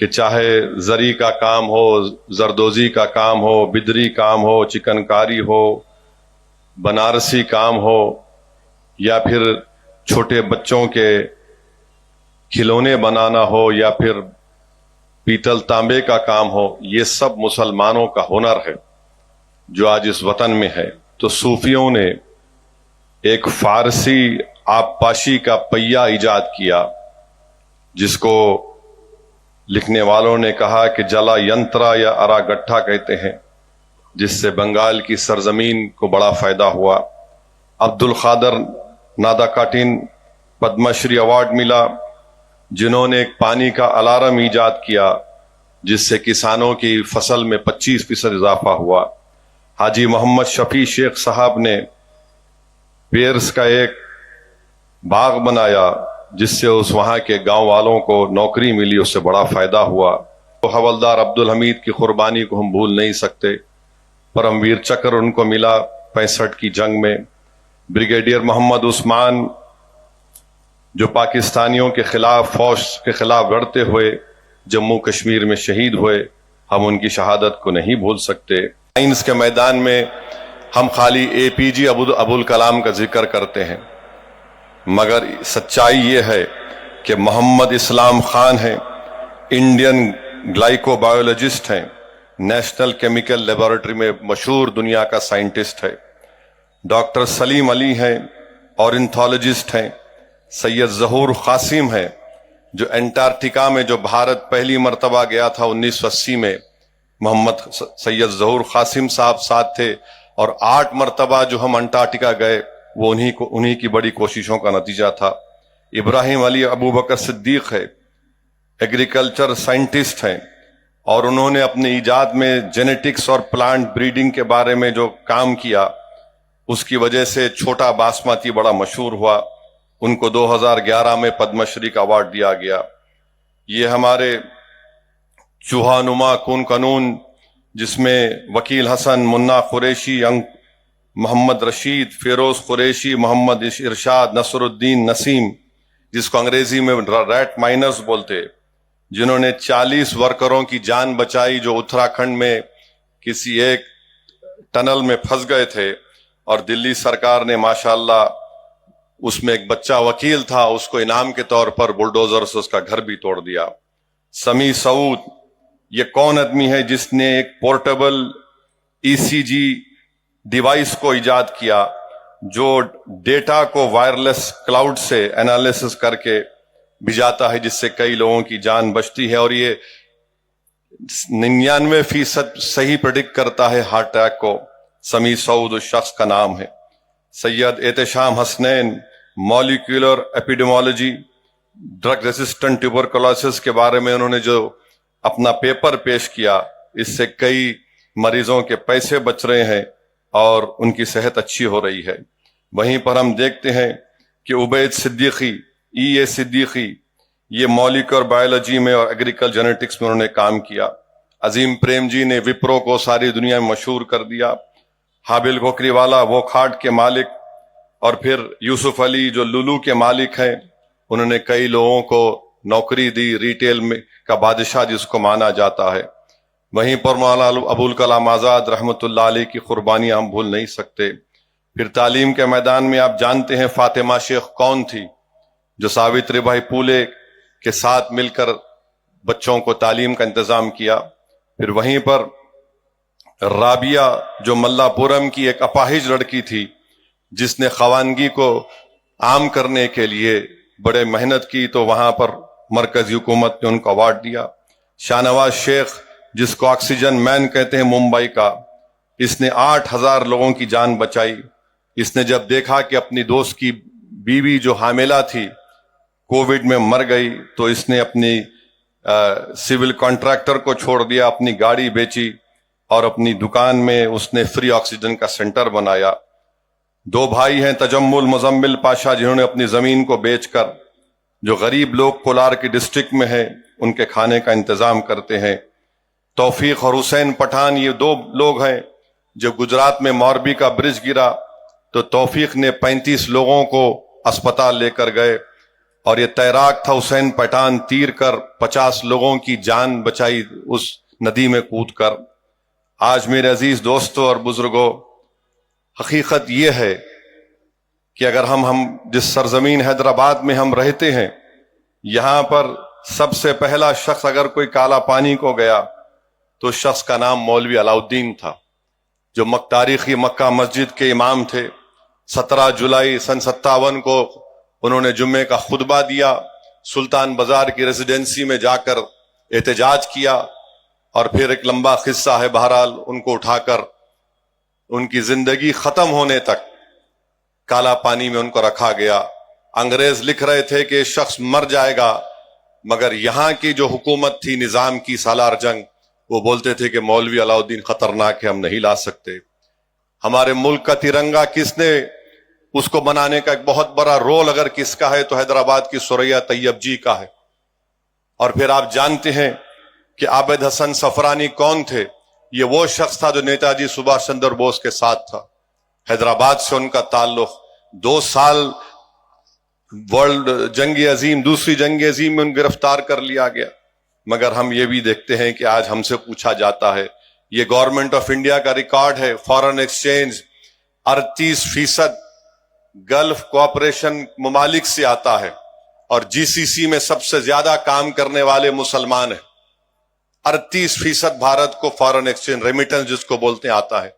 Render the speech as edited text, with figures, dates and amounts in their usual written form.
کہ چاہے زری کا کام ہو، زردوزی کا کام ہو، بدری کام ہو، چکن کاری ہو، بنارسی کام ہو، یا پھر چھوٹے بچوں کے کھلونے بنانا ہو، یا پھر پیتل تانبے کا کام ہو، یہ سب مسلمانوں کا ہنر ہے جو آج اس وطن میں ہے۔ تو صوفیوں نے ایک فارسی آبپاشی کا پہیہ ایجاد کیا، جس کو لکھنے والوں نے کہا کہ جلا ینترا یا ارا گٹھا کہتے ہیں، جس سے بنگال کی سرزمین کو بڑا فائدہ ہوا۔ عبد القادر نادا کاٹن پدم شری ایوارڈ ملا، جنہوں نے ایک پانی کا الارم ایجاد کیا جس سے کسانوں کی فصل میں 25% اضافہ ہوا۔ حاجی محمد شفیع شیخ صاحب نے پیرس کا ایک باغ بنایا جس سے اس وہاں کے گاؤں والوں کو نوکری ملی، اس سے بڑا فائدہ ہوا۔ تو حوالدار عبد الحمید کی قربانی کو ہم بھول نہیں سکتے۔ پرم ویر چکر ان کو ملا 65 کی جنگ میں۔ بریگیڈیئر محمد عثمان جو پاکستانیوں کے خلاف فوج کے خلاف لڑتے ہوئے جموں کشمیر میں شہید ہوئے، ہم ان کی شہادت کو نہیں بھول سکتے۔ سائنس کے میدان میں ہم خالی اے پی جے ابو الکلام کا ذکر کرتے ہیں، مگر سچائی یہ ہے کہ محمد اسلام خان ہیں، انڈین گلائکو بایولوجسٹ ہیں، نیشنل کیمیکل لیبارٹری میں مشہور دنیا کا سائنٹسٹ ہے۔ ڈاکٹر سلیم علی ہیں، اورنتھولوجسٹ ہیں۔ سید ظہور قاسم ہیں، جو انٹارکٹیکا میں جو بھارت پہلی مرتبہ گیا تھا 1980 میں، محمد سید ظہور قاسم صاحب ساتھ تھے، اور 8 مرتبہ جو ہم انٹارکٹیکا گئے وہ انہی کی بڑی کوششوں کا نتیجہ تھا۔ ابراہیم علی ابو بکر صدیق ہے، ایگریکلچر سائنٹسٹ ہیں، اور انہوں نے اپنے ایجاد میں جینیٹکس اور پلانٹ بریڈنگ کے بارے میں جو کام کیا، اس کی وجہ سے چھوٹا باسمتی بڑا مشہور ہوا۔ ان کو 2011 میں پدم شری کا ایوارڈ دیا گیا۔ یہ ہمارے چوہا نما کون قانون، جس میں وکیل حسن، منا قریشی، محمد رشید، فیروز قریشی، محمد ارشاد، نصر الدین نسیم، جس کو انگریزی میں ریٹ مائنرز بولتے، جنہوں نے 40 ورکروں کی جان بچائی جو اتراکھنڈ میں کسی ایک ٹنل میں پھنس گئے تھے، اور دلی سرکار نے ماشاءاللہ اس میں ایک بچہ وکیل تھا، اس کو انعام کے طور پر بلڈوزر سے اس کا گھر بھی توڑ دیا۔ سمیع سعود یہ کون آدمی ہے جس نے ایک پورٹیبل ای سی جی ڈیوائس کو ایجاد کیا جو ڈیٹا کو وائرلیس کلاؤڈ سے انالیسس کر کے بھیجاتا ہے، جس سے کئی لوگوں کی جان بچتی ہے، اور یہ 99% صحیح پریڈکٹ کرتا ہے ہارٹ اٹیک کو۔ سمیع سعود اس شخص کا نام ہے۔ Syed Ehtisham Hasnain molecular epidemiology, drug resistant tuberculosis کے بارے میں انہوں نے جو اپنا پیپر پیش کیا، اس سے کئی مریضوں کے پیسے بچ رہے ہیں اور ان کی صحت اچھی ہو رہی ہے۔ وہیں پر ہم دیکھتے ہیں کہ عبید صدیقی، ای اے صدیقی، یہ مالیکولر بایولوجی میں اور ایگریکل جینیٹکس میں انہوں نے کام کیا۔ عظیم پریم جی نے وپرو کو ساری دنیا میں مشہور کر دیا۔ حابل گوکری والا وہ کھاٹ کے مالک، اور پھر یوسف علی جو لولو کے مالک ہیں، انہوں نے کئی لوگوں کو نوکری دی، ریٹیل میں کا بادشاہ جس کو مانا جاتا ہے۔ وہیں پر مولانا ابو الکلام آزاد رحمۃ اللہ علیہ کی قربانیاں ہم بھول نہیں سکتے۔ پھر تعلیم کے میدان میں آپ جانتے ہیں فاطمہ شیخ کون تھی، جو ساوتری بائی پھولے کے ساتھ مل کر بچوں کو تعلیم کا انتظام کیا۔ پھر وہیں پر رابعہ جو ملا پورم کی ایک اپاہج لڑکی تھی، جس نے خوانگی کو عام کرنے کے لیے بڑے محنت کی، تو وہاں پر مرکزی حکومت نے ان کو ایوارڈ دیا۔ شاہ نواز شیخ جس کو آکسیجن مین کہتے ہیں ممبئی کا، اس نے 8000 لوگوں کی جان بچائی۔ اس نے جب دیکھا کہ اپنی دوست کی بیوی جو حاملہ تھی کووڈ میں مر گئی، تو اس نے اپنی سول کانٹریکٹر کو چھوڑ دیا، اپنی گاڑی بیچی، اور اپنی دکان میں اس نے فری آکسیجن کا سینٹر بنایا۔ 2 بھائی ہیں تجمل مزمل پاشا، جنہوں نے اپنی زمین کو بیچ کر جو غریب لوگ کولار کی ڈسٹرکٹ میں ہیں ان کے کھانے کا انتظام کرتے ہیں۔ توفیق اور حسین پٹھان یہ 2 لوگ ہیں، جب گجرات میں موربی کا برج گرا تو توفیق نے 35 لوگوں کو اسپتال لے کر گئے، اور یہ تیراک تھا، حسین پٹھان تیر کر 50 لوگوں کی جان بچائی اس ندی میں کود کر۔ آج میرے عزیز دوستوں اور بزرگوں، حقیقت یہ ہے کہ اگر ہم جس سرزمین حیدرآباد میں ہم رہتے ہیں، یہاں پر سب سے پہلا شخص اگر کوئی کالا پانی کو گیا تو اس شخص کا نام مولوی علاء الدین تھا، جو تاریخی مکہ مسجد کے امام تھے۔ 17 جولائی سن 57 کو انہوں نے جمعے کا خطبہ دیا، سلطان بازار کی ریزیڈنسی میں جا کر احتجاج کیا، اور پھر ایک لمبا قصہ ہے، بہرحال ان کو اٹھا کر ان کی زندگی ختم ہونے تک کالا پانی میں ان کو رکھا گیا۔ انگریز لکھ رہے تھے کہ شخص مر جائے گا، مگر یہاں کی جو حکومت تھی نظام کی سالار جنگ، وہ بولتے تھے کہ مولوی علاء الدین خطرناک ہے، ہم نہیں لا سکتے۔ ہمارے ملک کا ترنگا کس نے، اس کو بنانے کا ایک بہت بڑا رول اگر کس کا ہے تو حیدرآباد کی ثریا طیب جی کا ہے۔ اور پھر آپ جانتے ہیں کہ عابد حسن صفرانی کون تھے؟ یہ وہ شخص تھا جو نیتا جی سبھاش چندر بوس کے ساتھ تھا۔ حیدرآباد سے ان کا تعلق، 2 سال ورلڈ جنگ عظیم، دوسری جنگ عظیم میں ان گرفتار کر لیا گیا۔ مگر ہم یہ بھی دیکھتے ہیں کہ آج ہم سے پوچھا جاتا ہے، یہ گورنمنٹ آف انڈیا کا ریکارڈ ہے، فارن ایکسچینج 38% گلف کوآپریشن ممالک سے آتا ہے، اور جی سی سی میں سب سے زیادہ کام کرنے والے مسلمان ہیں۔ 38% بھارت کو فارن ایکسچینج ریمیٹنس جس کو بولتے ہیں آتا ہے۔